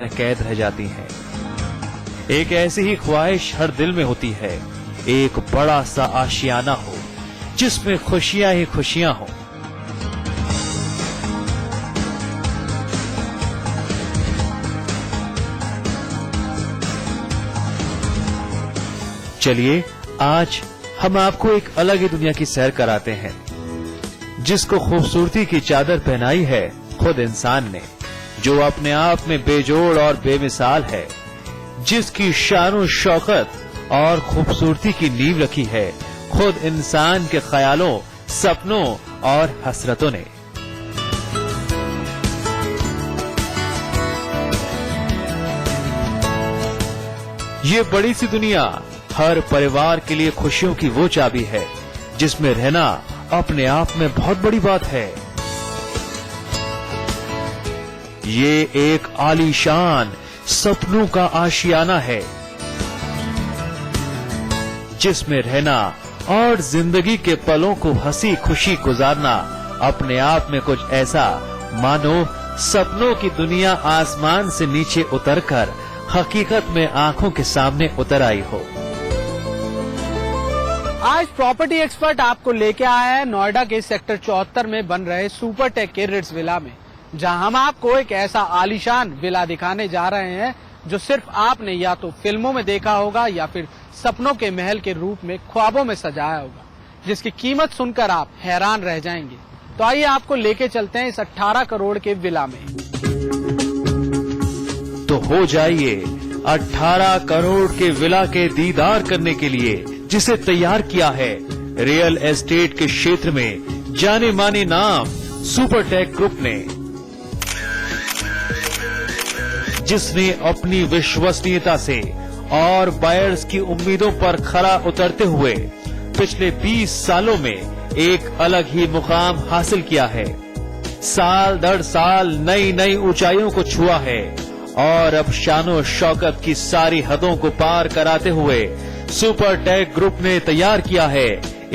कैद रह जाती हैं। एक ऐसी ही ख्वाहिश हर दिल में होती है, एक बड़ा सा आशियाना हो जिसमें खुशियां ही खुशियां हो। चलिए आज हम आपको एक अलग ही दुनिया की सैर कराते हैं, जिसको खूबसूरती की चादर पहनाई है खुद इंसान ने, जो अपने आप में बेजोड़ और बेमिसाल है, जिसकी शान शौकत और खूबसूरती की नींव रखी है खुद इंसान के ख्यालों, सपनों और हसरतों ने। ये बड़ी सी दुनिया हर परिवार के लिए खुशियों की वो चाबी है, जिसमें रहना अपने आप में बहुत बड़ी बात है। ये एक आलीशान सपनों का आशियाना है, जिसमें रहना और जिंदगी के पलों को हंसी खुशी गुजारना अपने आप में कुछ ऐसा मानो सपनों की दुनिया आसमान से नीचे उतरकर हकीकत में आंखों के सामने उतर आई हो। आज प्रॉपर्टी एक्सपर्ट आपको लेके आया है नोएडा के सेक्टर 74 में बन रहे सुपरटेक के रिट्स विला में, जहां हम आपको एक ऐसा आलीशान विला दिखाने जा रहे हैं जो सिर्फ आपने या तो फिल्मों में देखा होगा या फिर सपनों के महल के रूप में ख्वाबों में सजाया होगा, जिसकी कीमत सुनकर आप हैरान रह जाएंगे। तो आइए आपको लेके चलते हैं इस 18 करोड़ के विला में। तो हो जाइए 18 करोड़ के विला के दीदार करने के लिए, जिसे तैयार किया है रियल एस्टेट के क्षेत्र में जाने माने नाम सुपरटेक ग्रुप ने, जिसने अपनी विश्वसनीयता से और बायर्स की उम्मीदों पर खरा उतरते हुए पिछले 20 सालों में एक अलग ही मुकाम हासिल किया है। साल दर साल नई नई ऊंचाइयों को छुआ है और अब शानो शौकत की सारी हदों को पार कराते हुए सुपरटेक ग्रुप ने तैयार किया है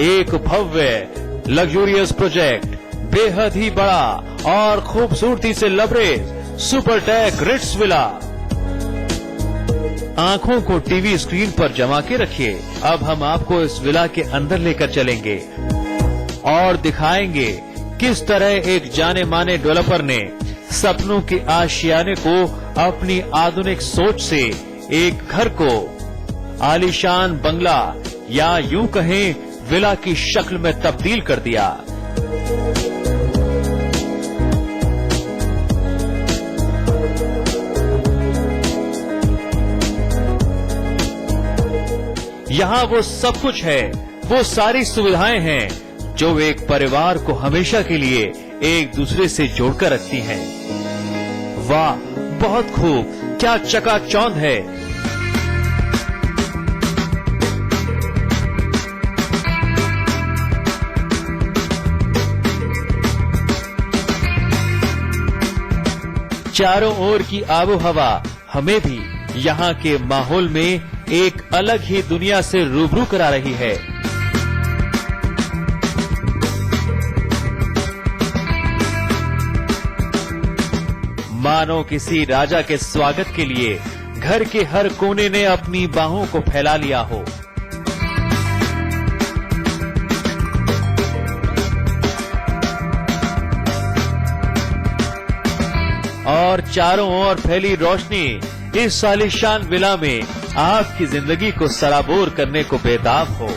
एक भव्य लग्जूरियस प्रोजेक्ट, बेहद ही बड़ा और खूबसूरती से लबरेज सुपरटेक रिट्स विला। आंखों को टीवी स्क्रीन पर जमा के रखिए। अब हम आपको इस विला के अंदर लेकर चलेंगे और दिखाएंगे किस तरह एक जाने माने डेवलपर ने सपनों के आशियाने को अपनी आधुनिक सोच से एक घर को आलीशान बंगला या यूं कहें विला की शक्ल में तब्दील कर दिया। यहाँ वो सब कुछ है, वो सारी सुविधाएं हैं जो एक परिवार को हमेशा के लिए एक दूसरे से जोड़कर रखती हैं। वाह, बहुत खूब, क्या चकाचौंध है। चारों ओर की आबो हवा हमें भी यहाँ के माहौल में एक अलग ही दुनिया से रूबरू करा रही है। मानो किसी राजा के स्वागत के लिए घर के हर कोने ने अपनी बाहों को फैला लिया हो। और चारों ओर फैली रोशनी इस आलीशान विला में आपकी जिंदगी को सराबोर करने को बेताब हो।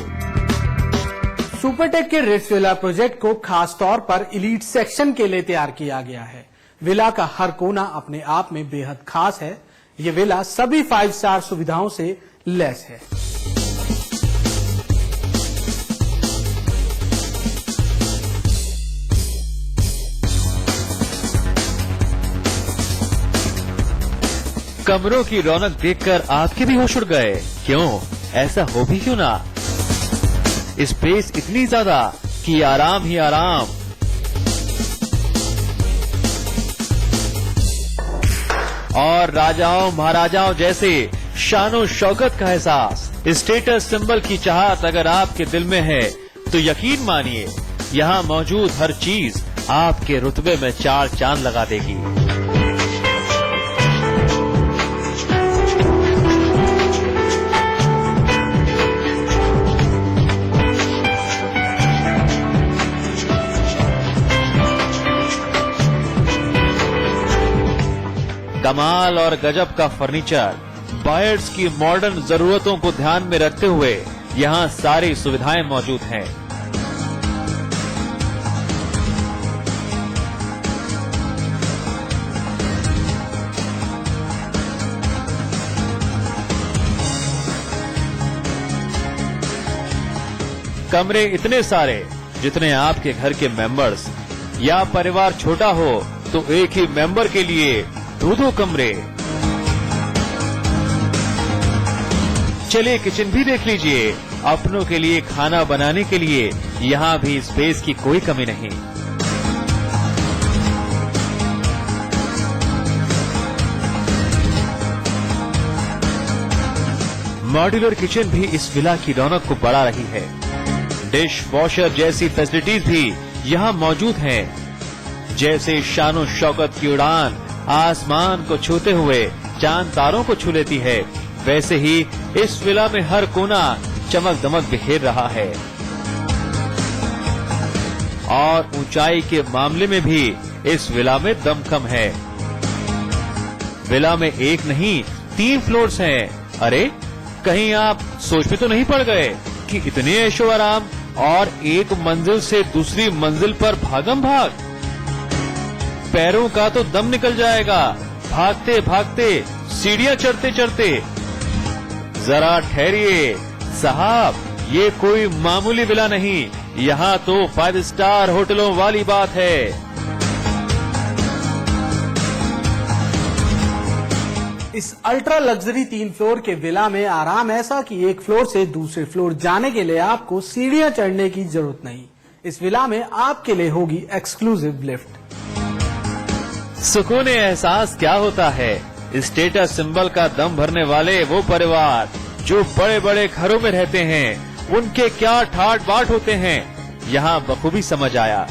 सुपरटेक के रिट्स विला प्रोजेक्ट को खास तौर पर एलीट सेक्शन के लिए तैयार किया गया है। विला का हर कोना अपने आप में बेहद खास है। ये विला सभी 5 स्टार सुविधाओं से लैस है। कमरों की रौनक देखकर आपके भी होश उड़ गए। क्यों, ऐसा हो भी क्यों ना। स्पेस इतनी ज्यादा कि आराम ही आराम। और राजाओं महाराजाओं जैसे शानो शौकत का एहसास, स्टेटस सिंबल की चाहत अगर आपके दिल में है तो यकीन मानिए यहाँ मौजूद हर चीज आपके रुतबे में 4 चांद लगा देगी। कमाल और गजब का फर्नीचर, बायर्स की मॉडर्न जरूरतों को ध्यान में रखते हुए यहाँ सारी सुविधाएं मौजूद हैं। कमरे इतने सारे जितने आपके घर के मेंबर्स, या परिवार छोटा हो तो एक ही मेंबर के लिए 2-2 कमरे। चलिए किचन भी देख लीजिए। अपनों के लिए खाना बनाने के लिए यहाँ भी स्पेस की कोई कमी नहीं। मॉड्यूलर किचन भी इस विला की रौनक को बढ़ा रही है। डिश वॉशर जैसी फैसिलिटीज भी यहाँ मौजूद हैं। जैसे शानो शौकत की उड़ान आसमान को छूते हुए चांद तारों को छू लेती है, वैसे ही इस विला में हर कोना चमक दमक बिखेर रहा है। और ऊंचाई के मामले में भी इस विला में दमखम है। विला में एक नहीं 3 फ्लोर्स हैं। अरे कहीं आप सोच में तो नहीं पड़ गए कि इतने ऐशो आराम और एक मंजिल से दूसरी मंजिल पर भागम भाग? पैरों का तो दम निकल जाएगा भागते भागते, सीढ़ियां चढ़ते चढ़ते। जरा ठहरिए साहब, ये कोई मामूली विला नहीं, यहाँ तो 5 स्टार होटलों वाली बात है। इस अल्ट्रा लग्जरी 3 फ्लोर के विला में आराम ऐसा कि एक फ्लोर से दूसरे फ्लोर जाने के लिए आपको सीढ़ियां चढ़ने की जरूरत नहीं। इस विला में आपके लिए होगी एक्सक्लूसिव लिफ्ट। सुकून एहसास क्या होता है स्टेटस सिंबल का दम भरने वाले वो परिवार जो बड़े बड़े घरों में रहते हैं, उनके क्या ठाट बाट होते हैं, यहाँ बखूबी समझ आया।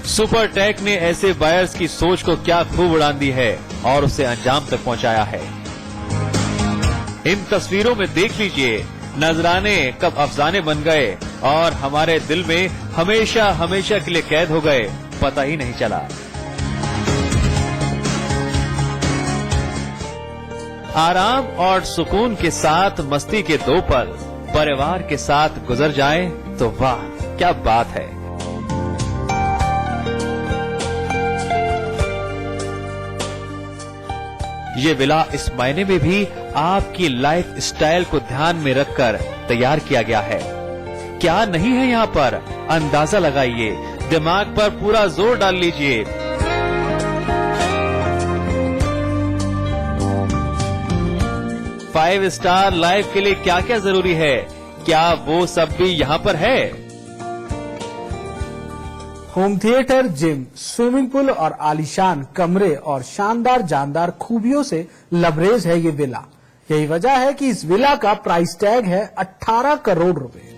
सुपरटेक ने ऐसे बायर्स की सोच को क्या खूब उड़ान दी है और उसे अंजाम तक पहुंचाया है। इन तस्वीरों में देख लीजिए, नजराने कब अफसाने बन गए और हमारे दिल में हमेशा हमेशा के लिए कैद हो गए, पता ही नहीं चला। आराम और सुकून के साथ मस्ती के 2 पल परिवार के साथ गुजर जाएं तो वाह क्या बात है। ये विला इस मायने में भी आपकी लाइफ स्टाइल को ध्यान में रखकर तैयार किया गया है। क्या नहीं है यहाँ पर, अंदाजा लगाइए, दिमाग पर पूरा जोर डाल लीजिए। फाइव स्टार लाइफ के लिए क्या क्या जरूरी है, क्या वो सब भी यहाँ पर है? Home theatre, gym, swimming pool और आलीशान कमरे और शानदार जानदार खूबियों से लबरेज है ये विला। यही वजह है कि इस विला का प्राइस टैग है 18 करोड़ रुपए।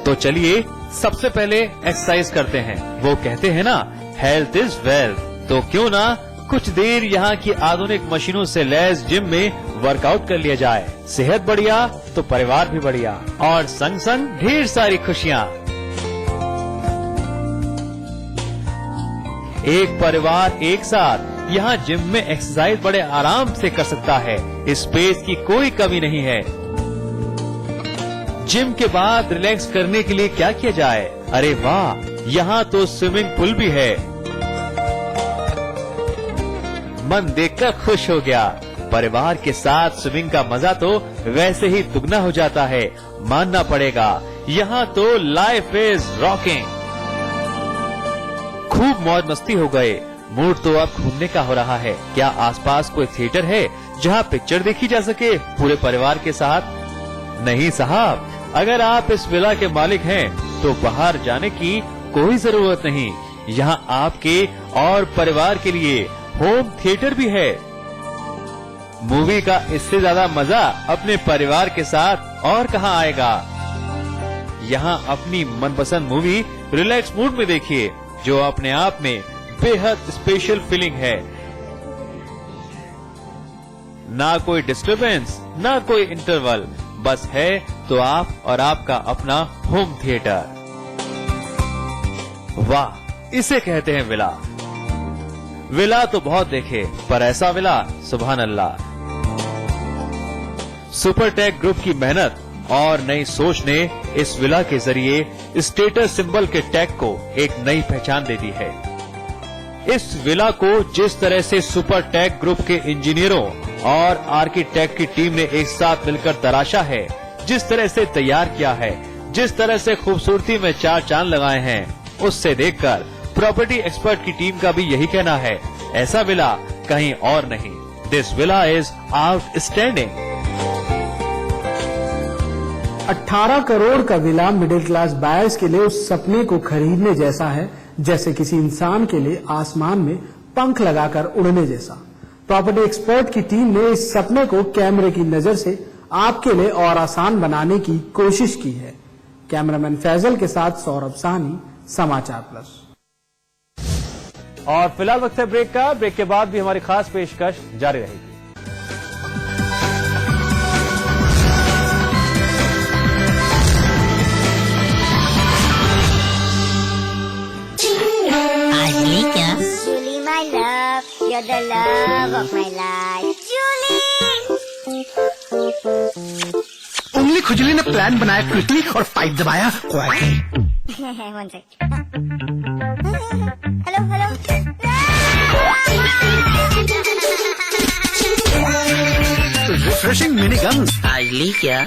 तो चलिए सबसे पहले एक्सरसाइज करते हैं। वो कहते हैं ना, हेल्थ इज वेल्थ, तो क्यों ना कुछ देर यहाँ की आधुनिक मशीनों से लैस जिम में वर्कआउट कर लिया जाए। सेहत बढ़िया तो परिवार भी बढ़िया और संग संग ढेर सारी खुशियाँ। एक परिवार एक साथ यहाँ जिम में एक्सरसाइज बड़े आराम से कर सकता है। स्पेस की कोई कमी नहीं है। जिम के बाद रिलैक्स करने के लिए क्या किया जाए? अरे वाह, यहाँ तो स्विमिंग पूल भी है। मन देखकर खुश हो गया। परिवार के साथ स्विमिंग का मजा तो वैसे ही दुगना हो जाता है, मानना पड़ेगा। यहाँ तो लाइफ इज रॉकिंग। खूब मौज मस्ती हो गए। मूड तो अब घूमने का हो रहा है। क्या आसपास कोई थिएटर है जहाँ पिक्चर देखी जा सके पूरे परिवार के साथ? नहीं साहब, अगर आप इस विला के मालिक हैं तो बाहर जाने की कोई जरूरत नहीं। यहाँ आपके और परिवार के लिए होम थिएटर भी है। मूवी का इससे ज्यादा मजा अपने परिवार के साथ और कहाँ आएगा। यहाँ अपनी मनपसंद मूवी रिलैक्स मूड में देखिए, जो अपने आप में बेहद स्पेशल फीलिंग है। ना कोई डिस्टरबेंस, ना कोई इंटरवल, बस है तो आप और आपका अपना होम थिएटर। वाह, इसे कहते हैं विला। विला तो बहुत देखे, पर ऐसा विला, सुभान अल्लाह। सुपरटेक ग्रुप की मेहनत और नई सोच ने इस विला के जरिए स्टेटस सिंबल के टैग को एक नई पहचान दे दी है। इस विला को जिस तरह से सुपरटेक ग्रुप के इंजीनियरों और आर्किटेक्ट की टीम ने एक साथ मिलकर तराशा है, जिस तरह से तैयार किया है, जिस तरह से खूबसूरती में चार चांद लगाए हैं, उससे देखकर प्रॉपर्टी एक्सपर्ट की टीम का भी यही कहना है, ऐसा विला कहीं और नहीं। This villa is outstanding. 18 crore का विला मिडिल क्लास बायर्स के लिए उस सपने को खरीदने जैसा है जैसे किसी इंसान के लिए आसमान में पंख लगाकर उड़ने जैसा। प्रॉपर्टी एक्सपर्ट की टीम ने इस सपने को कैमरे की नजर से आपके लिए और आसान बनाने की कोशिश की है। कैमरामैन फैजल के साथ सौरभ साहनी, समाचार प्लस। और फिलहाल वक्त है ब्रेक का। ब्रेक के बाद भी हमारी खास पेशकश जारी रहेगी। Julie, my love, you're the love of my life. Julie! उंगली खुजली ने प्लान बनाया क्विकली और पाइप दबाया quietly. One sec. Hello. Refreshing mini guns. आज ली क्या?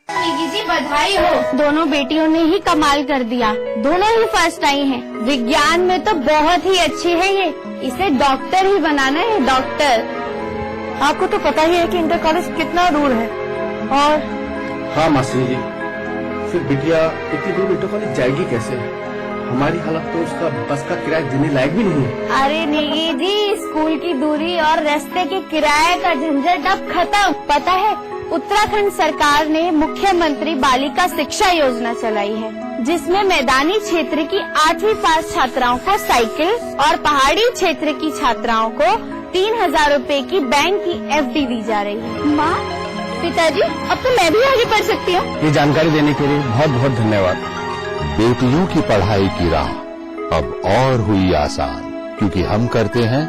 निकी जी बधाई हो, दोनों बेटियों ने ही कमाल कर दिया। दोनों ही फर्स्ट आई हैं। विज्ञान में तो बहुत ही अच्छी है ये, इसे डॉक्टर ही बनाना है, डॉक्टर। आपको तो पता ही है कि इंटर कॉलेज कितना दूर है। और हाँ मास्टर जी, फिर बिटिया इतनी दूर इंटर कॉलेज जाएगी कैसे? हमारी हालत तो उसका बस का किराया देने लायक भी नहीं है। अरे निकी जी, स्कूल की दूरी और रास्ते के किराए का झंझट अब खत्म। पता है, उत्तराखंड सरकार ने मुख्यमंत्री बालिका शिक्षा योजना चलाई है, जिसमें मैदानी क्षेत्र की 8वीं पास छात्राओं को साइकिल और पहाड़ी क्षेत्र की छात्राओं को 3000 रुपए की बैंक की FD दी जा रही है। माँ, पिताजी, अब तो मैं भी आगे पढ़ सकती हूँ। ये जानकारी देने के लिए बहुत बहुत धन्यवाद। बेटियों की पढ़ाई की राह अब और हुई आसान, क्योंकि हम करते हैं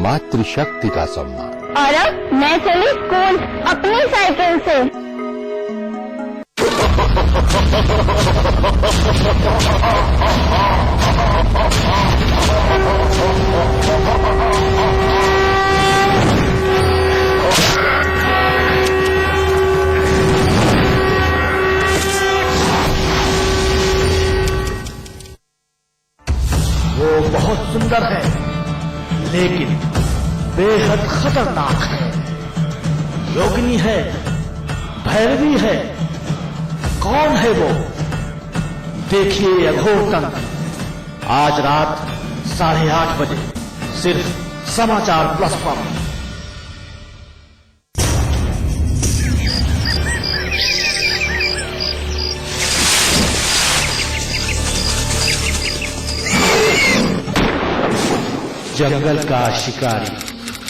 मातृशक्ति का सम्मान। और अब मैं चली स्कूल अपनी साइकिल से। वो बहुत सुंदर है, लेकिन बेहद खतरनाक है। योगिनी है, भैरवी है। कौन है वो? देखिए अघोर तंत्र, आज रात 8:30 बजे सिर्फ समाचार प्लस पर। जंगल का शिकारी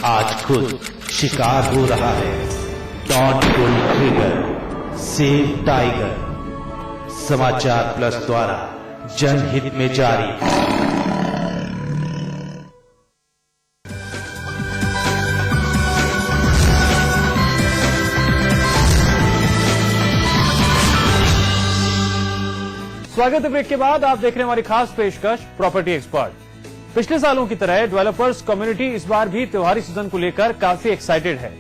आज खुद शिकार हो रहा है। Don't pull trigger, save tiger. Samachar plus द्वारा जनहित में जारी। स्वागत है ब्रेक के बाद। आप देख रहे हैं हमारी खास पेशकश प्रॉपर्टी एक्सपर्ट। पिछले सालों की तरह डेवलपर्स कम्युनिटी इस बार भी त्योहारी सीजन को लेकर काफी एक्साइटेड है।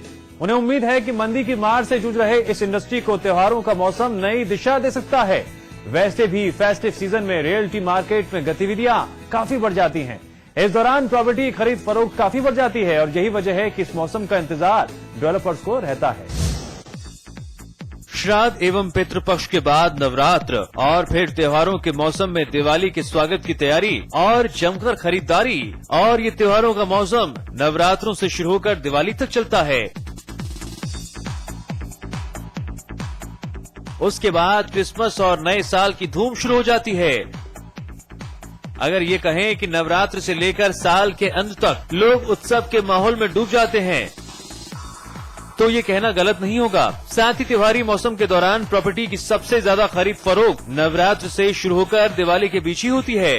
उन्हें उम्मीद है कि मंदी की मार से जूझ रहे इस इंडस्ट्री को त्योहारों का मौसम नई दिशा दे सकता है। वैसे भी फेस्टिव सीजन में रियल्टी मार्केट में गतिविधियां काफी बढ़ जाती हैं। इस दौरान प्रॉपर्टी खरीद फरोख्त काफी बढ़ जाती है और यही वजह है कि इस मौसम का इंतजार डेवलपर्स को रहता है। श्राद्ध एवं पितृपक्ष के बाद नवरात्र और फिर त्योहारों के मौसम में दिवाली के स्वागत की तैयारी और जमकर खरीदारी। और ये त्योहारों का मौसम नवरात्रों से शुरू होकर दिवाली तक चलता है। उसके बाद क्रिसमस और नए साल की धूम शुरू हो जाती है। अगर ये कहें कि नवरात्र से लेकर साल के अंत तक लोग उत्सव के माहौल में डूब जाते हैं, तो ये कहना गलत नहीं होगा। साथ ही त्योहारी मौसम के दौरान प्रॉपर्टी की सबसे ज्यादा खरीद फरोख्त नवरात्र से शुरू होकर दिवाली के बीच ही होती है।